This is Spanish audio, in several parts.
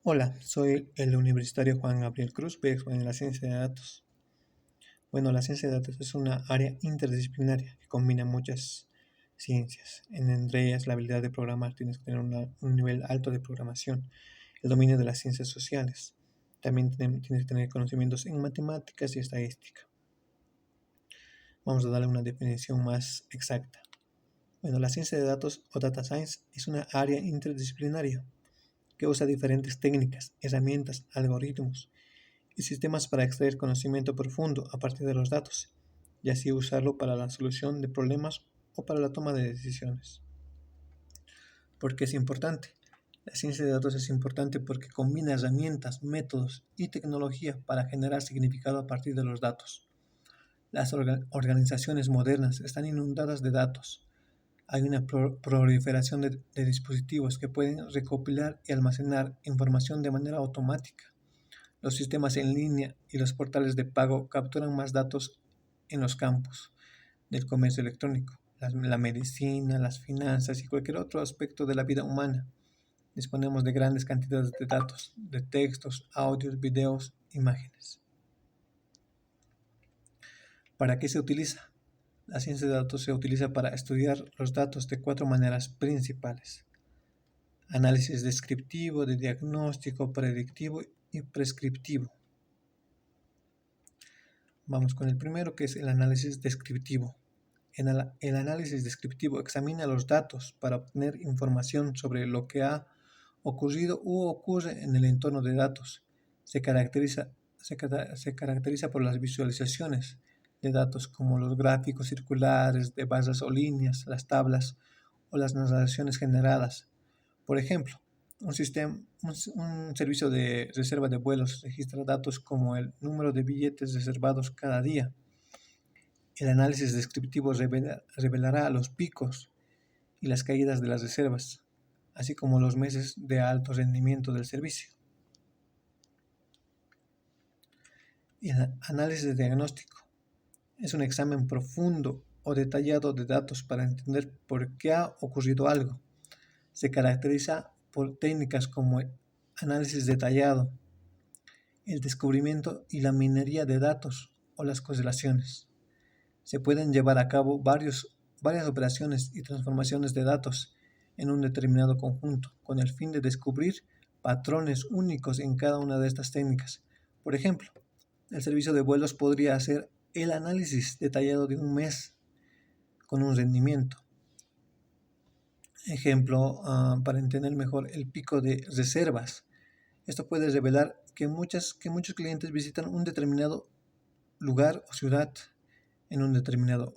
Hola, soy el universitario Juan Gabriel Cruz, voy a exponer la ciencia de datos. Bueno, la ciencia de datos es una área interdisciplinaria que combina muchas ciencias. Entre ellas, la habilidad de programar, tienes que tener un nivel alto de programación, el dominio de las ciencias sociales. También tienes que tener conocimientos en matemáticas y estadística. Vamos a darle una definición más exacta. Bueno, la ciencia de datos o data science es una área interdisciplinaria que usa diferentes técnicas, herramientas, algoritmos y sistemas para extraer conocimiento profundo a partir de los datos, y así usarlo para la solución de problemas o para la toma de decisiones. ¿Por qué es importante? La ciencia de datos es importante porque combina herramientas, métodos y tecnología para generar significado a partir de los datos. Las organizaciones modernas están inundadas de datos. Hay una proliferación de dispositivos que pueden recopilar y almacenar información de manera automática. Los sistemas en línea y los portales de pago capturan más datos en los campos del comercio electrónico, la medicina, las finanzas y cualquier otro aspecto de la vida humana. Disponemos de grandes cantidades de datos, de textos, audios, videos, imágenes. ¿Para qué se utiliza? La ciencia de datos se utiliza para estudiar los datos de cuatro maneras principales: análisis descriptivo, de diagnóstico, predictivo y prescriptivo. Vamos con el primero, que es el análisis descriptivo. El análisis descriptivo examina los datos para obtener información sobre lo que ha ocurrido u ocurre en el entorno de datos. Se caracteriza por las visualizaciones de datos como los gráficos circulares de barras o líneas, las tablas o las narraciones generadas. Por ejemplo, un servicio de reserva de vuelos registra datos como el número de billetes reservados cada día. El análisis descriptivo revelará los picos y las caídas de las reservas, así como los meses de alto rendimiento del servicio. El análisis de diagnóstico es un examen profundo o detallado de datos para entender por qué ha ocurrido algo. Se caracteriza por técnicas como el análisis detallado, el descubrimiento y la minería de datos o las correlaciones. Se pueden llevar a cabo varias operaciones y transformaciones de datos en un determinado conjunto, con el fin de descubrir patrones únicos en cada una de estas técnicas. Por ejemplo, el servicio de vuelos podría hacer el análisis detallado de un mes con un rendimiento. Ejemplo, para entender mejor el pico de reservas. Esto puede revelar que muchos clientes visitan un determinado lugar o ciudad en un determinado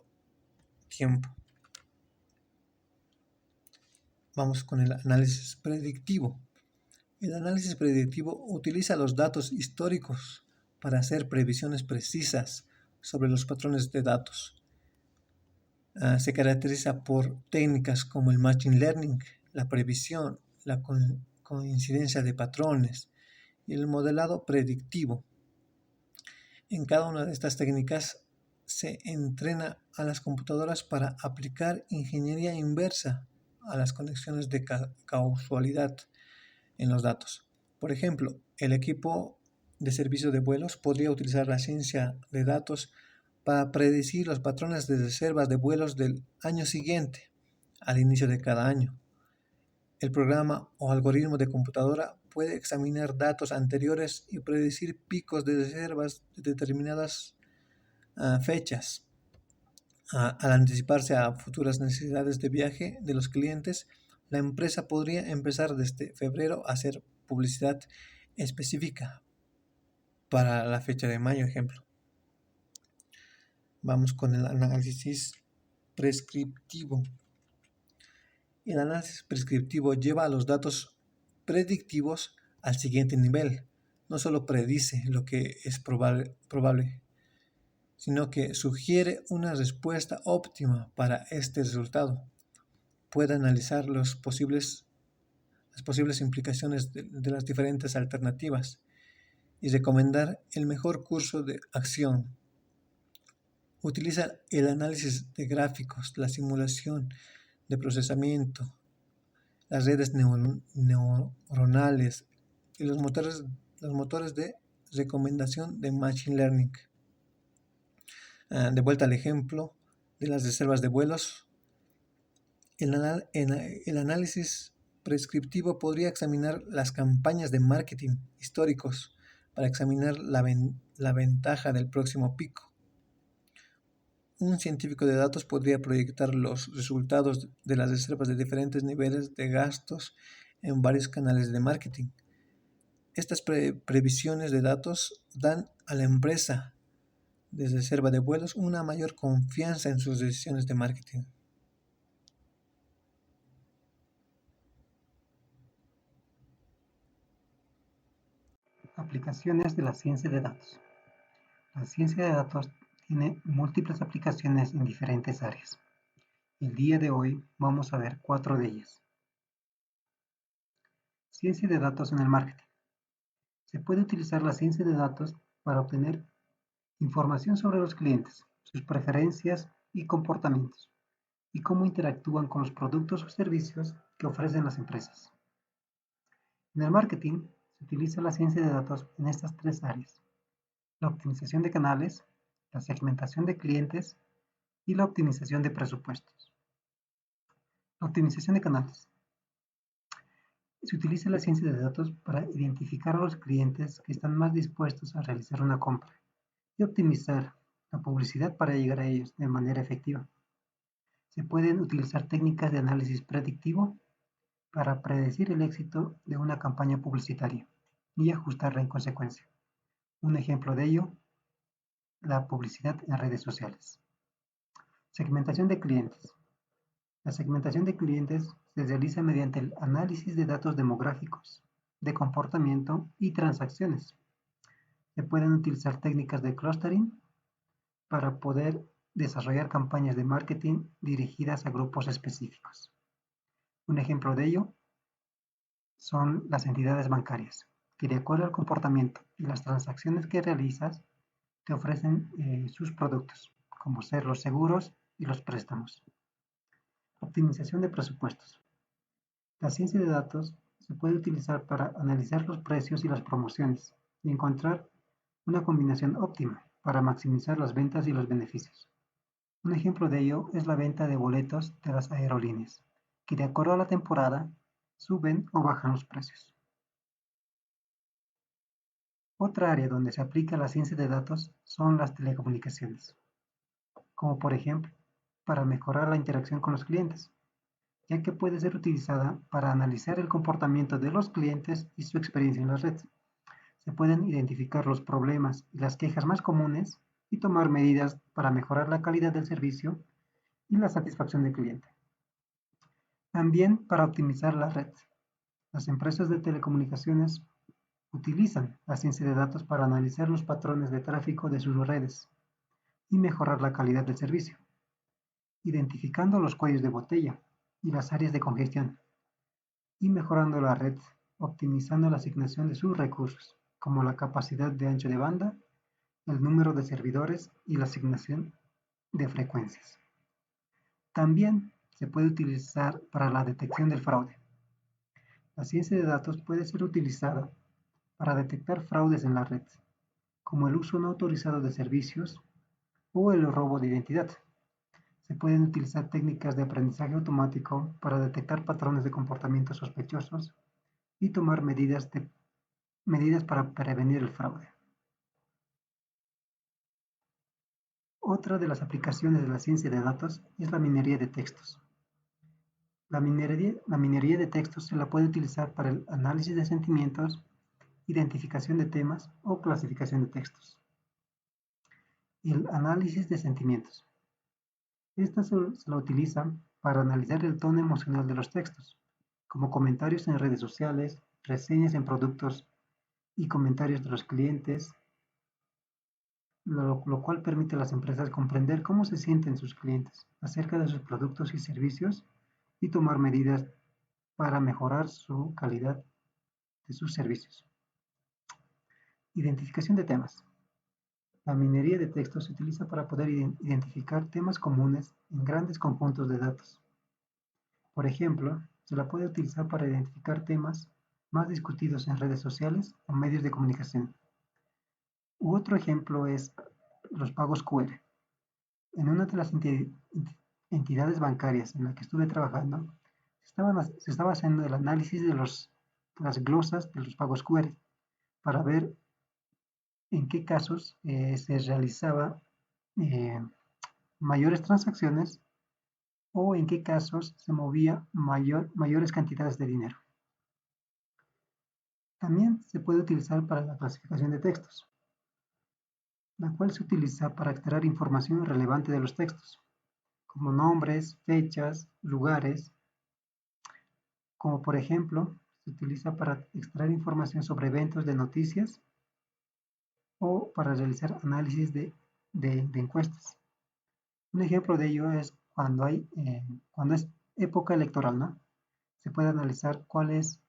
tiempo. Vamos con el análisis predictivo. El análisis predictivo utiliza los datos históricos para hacer previsiones precisas sobre los patrones de datos. Se caracteriza por técnicas como el machine learning, la previsión, la coincidencia de patrones y el modelado predictivo. En cada una de estas técnicas se entrena a las computadoras para aplicar ingeniería inversa a las conexiones de causalidad en los datos. Por ejemplo, el equipo de servicio de vuelos podría utilizar la ciencia de datos para predecir los patrones de reservas de vuelos del año siguiente, al inicio de cada año. El programa o algoritmo de computadora puede examinar datos anteriores y predecir picos de reservas de determinadas fechas. Al anticiparse a futuras necesidades de viaje de los clientes, la empresa podría empezar desde febrero a hacer publicidad específica para la fecha de mayo, ejemplo. Vamos con el análisis prescriptivo. El análisis prescriptivo lleva a los datos predictivos al siguiente nivel. No solo predice lo que es probable, sino que sugiere una respuesta óptima para este resultado. Puede analizar las posibles implicaciones de las diferentes alternativas y recomendar el mejor curso de acción. Utiliza el análisis de gráficos, la simulación de procesamiento, las redes neuronales, y los motores de recomendación de Machine Learning. De vuelta al ejemplo de las reservas de vuelos, el análisis prescriptivo podría examinar las campañas de marketing históricos para examinar la ventaja del próximo pico. Un científico de datos podría proyectar los resultados de las reservas de diferentes niveles de gastos en varios canales de marketing. Estas previsiones de datos dan a la empresa de reserva de vuelos una mayor confianza en sus decisiones de marketing. Aplicaciones de la ciencia de datos. La ciencia de datos tiene múltiples aplicaciones en diferentes áreas. El día de hoy vamos a ver 4 de ellas. Ciencia de datos en el marketing. Se puede utilizar la ciencia de datos para obtener información sobre los clientes, sus preferencias y comportamientos, y cómo interactúan con los productos o servicios que ofrecen las empresas. En el marketing se utiliza la ciencia de datos en estas 3 áreas: la optimización de canales, la segmentación de clientes y la optimización de presupuestos. La optimización de canales. Se utiliza la ciencia de datos para identificar a los clientes que están más dispuestos a realizar una compra y optimizar la publicidad para llegar a ellos de manera efectiva. Se pueden utilizar técnicas de análisis predictivo para predecir el éxito de una campaña publicitaria y ajustarla en consecuencia. Un ejemplo de ello, la publicidad en redes sociales. Segmentación de clientes. La segmentación de clientes se realiza mediante el análisis de datos demográficos, de comportamiento y transacciones. Se pueden utilizar técnicas de clustering para poder desarrollar campañas de marketing dirigidas a grupos específicos. Un ejemplo de ello son las entidades bancarias, que de acuerdo al comportamiento y las transacciones que realizas, te ofrecen sus productos, como ser los seguros y los préstamos. Optimización de presupuestos. La ciencia de datos se puede utilizar para analizar los precios y las promociones y encontrar una combinación óptima para maximizar las ventas y los beneficios. Un ejemplo de ello es la venta de boletos de las aerolíneas, que de acuerdo a la temporada suben o bajan los precios. Otra área donde se aplica la ciencia de datos son las telecomunicaciones, como por ejemplo para mejorar la interacción con los clientes, ya que puede ser utilizada para analizar el comportamiento de los clientes y su experiencia en la red. Se pueden identificar los problemas y las quejas más comunes y tomar medidas para mejorar la calidad del servicio y la satisfacción del cliente. También para optimizar la red. Las empresas de telecomunicaciones utilizan la ciencia de datos para analizar los patrones de tráfico de sus redes y mejorar la calidad del servicio, identificando los cuellos de botella y las áreas de congestión, y mejorando la red, optimizando la asignación de sus recursos, como la capacidad de ancho de banda, el número de servidores y la asignación de frecuencias. También se puede utilizar para la detección del fraude. La ciencia de datos puede ser utilizada para detectar fraudes en la red, como el uso no autorizado de servicios o el robo de identidad. Se pueden utilizar técnicas de aprendizaje automático para detectar patrones de comportamiento sospechosos y tomar medidas para prevenir el fraude. Otra de las aplicaciones de la ciencia de datos es la minería de textos. La minería de textos se la puede utilizar para el análisis de sentimientos, identificación de temas o clasificación de textos. El análisis de sentimientos. Esta se la utiliza para analizar el tono emocional de los textos, como comentarios en redes sociales, reseñas en productos y comentarios de los clientes, lo cual permite a las empresas comprender cómo se sienten sus clientes acerca de sus productos y servicios y tomar medidas para mejorar su calidad de sus servicios. Identificación de temas. La minería de textos se utiliza para poder identificar temas comunes en grandes conjuntos de datos. Por ejemplo, se la puede utilizar para identificar temas más discutidos en redes sociales o medios de comunicación. Otro ejemplo es los pagos QR. En una de las entidades bancarias en la que estuve trabajando, se estaba haciendo el análisis de las glosas de los pagos QR para ver en qué casos se realizaba eh, mayores transacciones o en qué casos se movía mayores cantidades de dinero. También se puede utilizar para la clasificación de textos, la cual se utiliza para extraer información relevante de los textos, como nombres, fechas, lugares, como por ejemplo, se utiliza para extraer información sobre eventos de noticias o para realizar análisis de encuestas. Un ejemplo de ello es cuando es época electoral, ¿no? Se puede analizar cuál es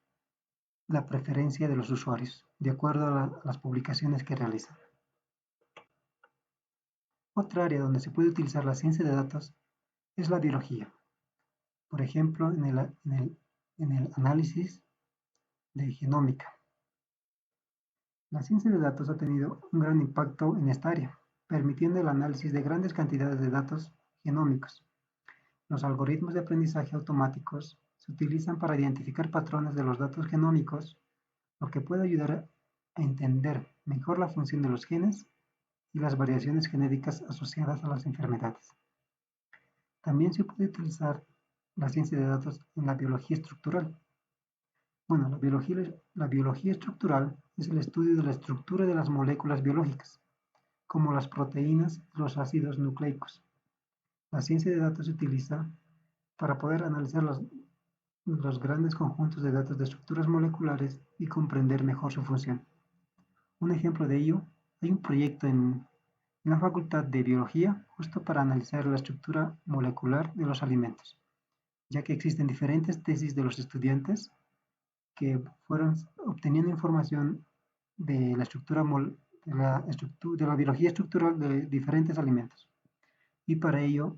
la preferencia de los usuarios, de acuerdo a las publicaciones que realizan. Otra área donde se puede utilizar la ciencia de datos es la biología. Por ejemplo, en el análisis de genómica. La ciencia de datos ha tenido un gran impacto en esta área, permitiendo el análisis de grandes cantidades de datos genómicos. Los algoritmos de aprendizaje automáticos se utilizan para identificar patrones de los datos genómicos, lo que puede ayudar a entender mejor la función de los genes y las variaciones genéticas asociadas a las enfermedades. También se puede utilizar la ciencia de datos en la biología estructural. Bueno, la biología estructural es el estudio de la estructura de las moléculas biológicas, como las proteínas y los ácidos nucleicos. La ciencia de datos se utiliza para poder analizar los grandes conjuntos de datos de estructuras moleculares y comprender mejor su función. Un ejemplo de ello, hay un proyecto en la Facultad de Biología justo para analizar la estructura molecular de los alimentos, ya que existen diferentes tesis de los estudiantes que fueron obteniendo información de la de la biología estructural de diferentes alimentos. Y para ello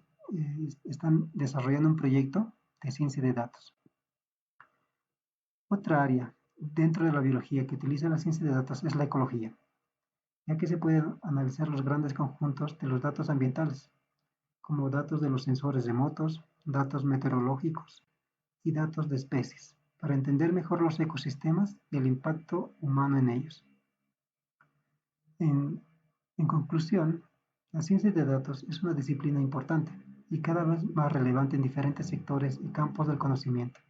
están desarrollando un proyecto de ciencia de datos. Otra área dentro de la biología que utiliza la ciencia de datos es la ecología, ya que se pueden analizar los grandes conjuntos de los datos ambientales, como datos de los sensores remotos, datos meteorológicos y datos de especies, para entender mejor los ecosistemas y el impacto humano en ellos. En, en conclusión, la ciencia de datos es una disciplina importante y cada vez más relevante en diferentes sectores y campos del conocimiento.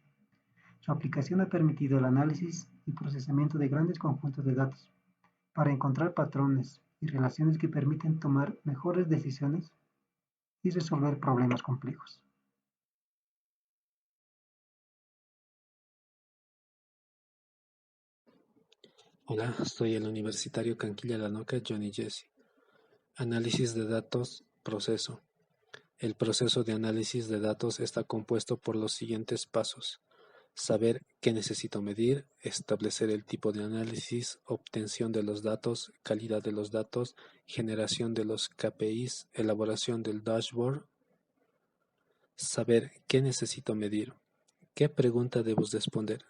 Su aplicación ha permitido el análisis y procesamiento de grandes conjuntos de datos para encontrar patrones y relaciones que permiten tomar mejores decisiones y resolver problemas complejos. Hola, soy el universitario Canquilla Lanoca Johnny Jesse. Análisis de datos, proceso. El proceso de análisis de datos está compuesto por los siguientes pasos: saber qué necesito medir, establecer el tipo de análisis, obtención de los datos, calidad de los datos, generación de los KPIs, elaboración del dashboard. Saber qué necesito medir. ¿Qué pregunta debo responder?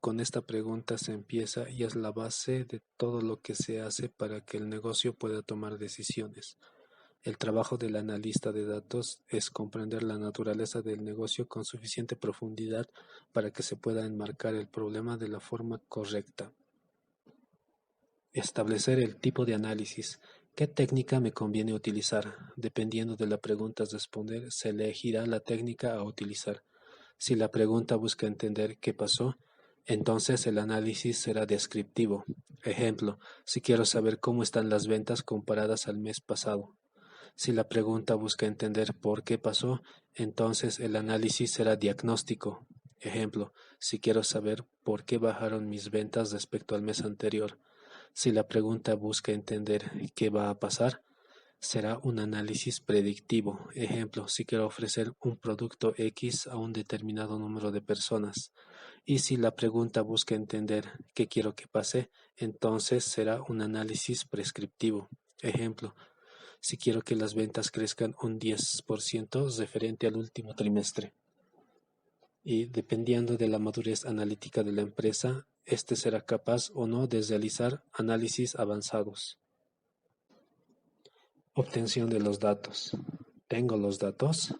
Con esta pregunta se empieza y es la base de todo lo que se hace para que el negocio pueda tomar decisiones. El trabajo del analista de datos es comprender la naturaleza del negocio con suficiente profundidad para que se pueda enmarcar el problema de la forma correcta. Establecer el tipo de análisis. ¿Qué técnica me conviene utilizar? Dependiendo de la pregunta a responder, se elegirá la técnica a utilizar. Si la pregunta busca entender qué pasó, entonces el análisis será descriptivo. Ejemplo, si quiero saber cómo están las ventas comparadas al mes pasado. Si la pregunta busca entender por qué pasó, entonces el análisis será diagnóstico. Ejemplo, si quiero saber por qué bajaron mis ventas respecto al mes anterior. Si la pregunta busca entender qué va a pasar, será un análisis predictivo. Ejemplo, si quiero ofrecer un producto X a un determinado número de personas. Y si la pregunta busca entender qué quiero que pase, entonces será un análisis prescriptivo. Ejemplo, si quiero que las ventas crezcan un 10% referente al último trimestre. Y dependiendo de la madurez analítica de la empresa, Este será capaz o no de realizar análisis avanzados. Obtención de los datos. ¿Tengo los datos?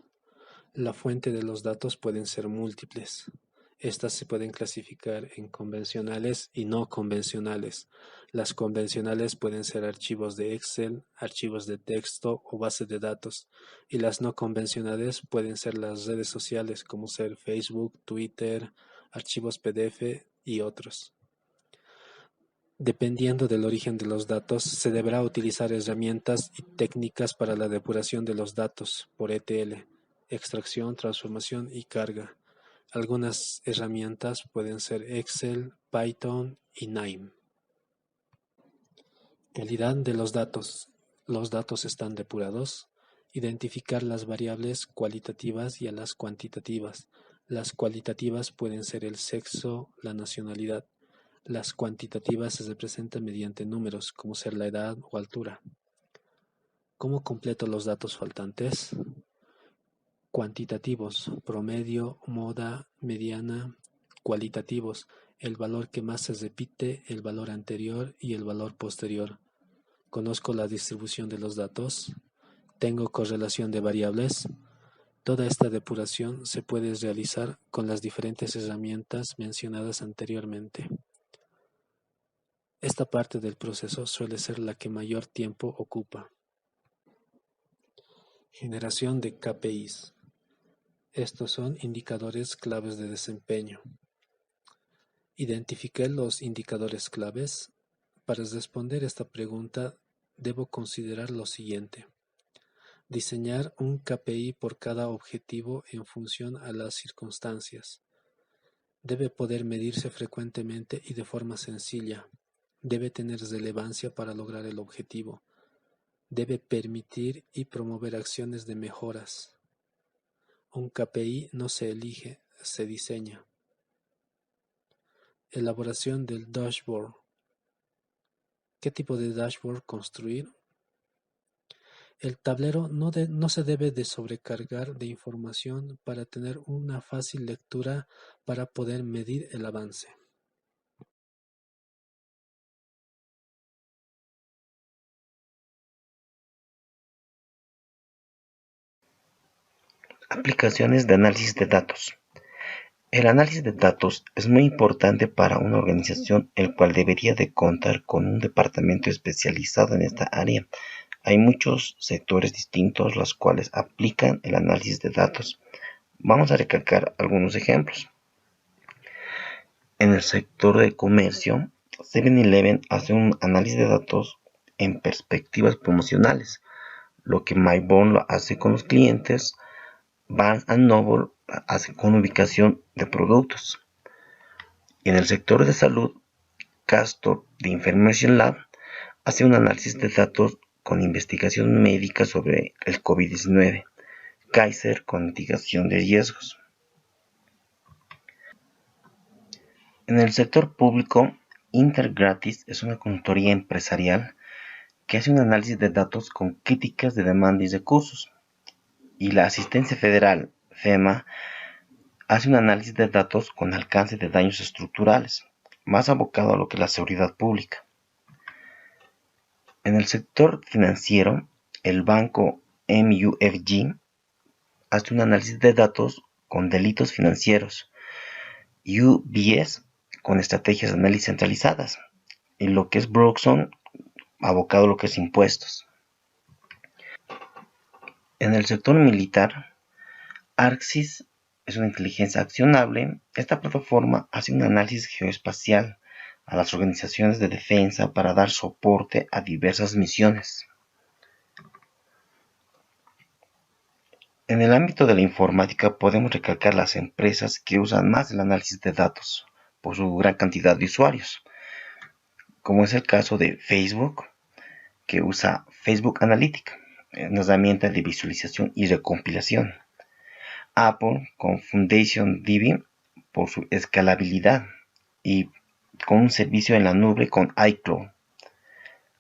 La fuente de los datos pueden ser múltiples. Estas se pueden clasificar en convencionales y no convencionales. Las convencionales pueden ser archivos de Excel, archivos de texto o base de datos, y las no convencionales pueden ser las redes sociales como ser Facebook, Twitter, archivos PDF y otros. Dependiendo del origen de los datos, se deberá utilizar herramientas y técnicas para la depuración de los datos por ETL, extracción, transformación y carga. Algunas herramientas pueden ser Excel, Python y KNIME. Calidad de los datos. Los datos están depurados. Identificar las variables cualitativas y a las cuantitativas. Las cualitativas pueden ser el sexo, la nacionalidad. Las cuantitativas se representan mediante números, como ser la edad o altura. ¿Cómo completo los datos faltantes? Cuantitativos, promedio, moda, mediana. Cualitativos, el valor que más se repite, el valor anterior y el valor posterior. ¿Conozco la distribución de los datos? ¿Tengo correlación de variables? Toda esta depuración se puede realizar con las diferentes herramientas mencionadas anteriormente. Esta parte del proceso suele ser la que mayor tiempo ocupa. Generación de KPIs. Estos son indicadores claves de desempeño. Identifiqué los indicadores claves. Para responder esta pregunta, debo considerar lo siguiente. Diseñar un KPI por cada objetivo en función a las circunstancias. Debe poder medirse frecuentemente y de forma sencilla. Debe tener relevancia para lograr el objetivo. Debe permitir y promover acciones de mejoras. Un KPI no se elige, se diseña. Elaboración del dashboard. ¿Qué tipo de dashboard construir? El tablero no se debe de sobrecargar de información para tener una fácil lectura para poder medir el avance. Aplicaciones de análisis de datos. El análisis de datos es muy importante para una organización, el cual debería de contar con un departamento especializado en esta área. Hay muchos sectores distintos los cuales aplican el análisis de datos. Vamos a recalcar algunos ejemplos. En el sector de comercio, 7-Eleven hace un análisis de datos en perspectivas promocionales, lo que Myborn lo hace con los clientes. Barnes & Noble hace con ubicación de productos. Y en el sector de salud, Castor de Information Lab hace un análisis de datos con investigación médica sobre el COVID-19. Kaiser con mitigación de riesgos. En el sector público, Intergratis es una consultoría empresarial que hace un análisis de datos con críticas de demanda y recursos. Y la Asistencia Federal, FEMA, hace un análisis de datos con alcance de daños estructurales, más abocado a lo que es la seguridad pública. En el sector financiero, el banco MUFG hace un análisis de datos con delitos financieros, UBS con estrategias de análisis centralizadas, y lo que es Broxon, abocado a lo que es impuestos. En el sector militar, Arxis es una inteligencia accionable. Esta plataforma hace un análisis geoespacial a las organizaciones de defensa para dar soporte a diversas misiones. En el ámbito de la informática podemos recalcar las empresas que usan más el análisis de datos por su gran cantidad de usuarios, como es el caso de Facebook, que usa Facebook Analytics, una herramienta de visualización y recompilación. Apple con Foundation DB por su escalabilidad y con un servicio en la nube con iCloud.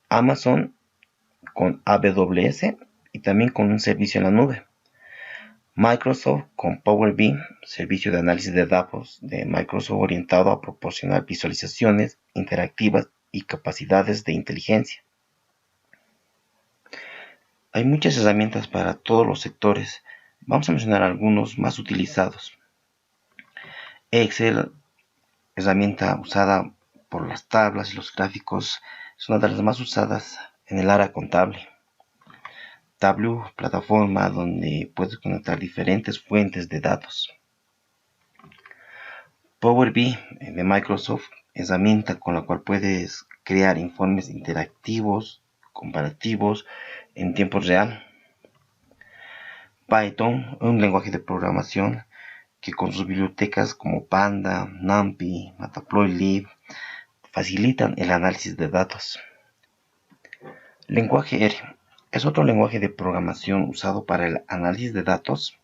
Amazon con AWS y también con un servicio en la nube. Microsoft con Power BI, servicio de análisis de datos de Microsoft orientado a proporcionar visualizaciones interactivas y capacidades de inteligencia. Hay muchas herramientas para todos los sectores. Vamos a mencionar algunos más utilizados. Excel, herramienta usada por las tablas y los gráficos, es una de las más usadas en el área contable. Tableau, plataforma donde puedes conectar diferentes fuentes de datos. Power BI de Microsoft, herramienta con la cual puedes crear informes interactivos, comparativos en tiempo real. Python, un lenguaje de programación que con sus bibliotecas como Panda, NumPy, Matplotlib facilitan el análisis de datos. Lenguaje R es otro lenguaje de programación usado para el análisis de datos,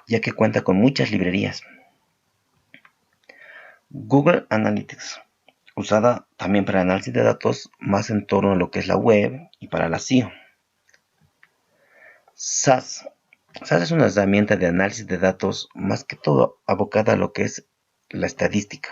ya que cuenta con muchas librerías. Google Analytics, usada también para análisis de datos, más en torno a lo que es la web y para la SEO. SAS es una herramienta de análisis de datos más que todo abocada a lo que es la estadística.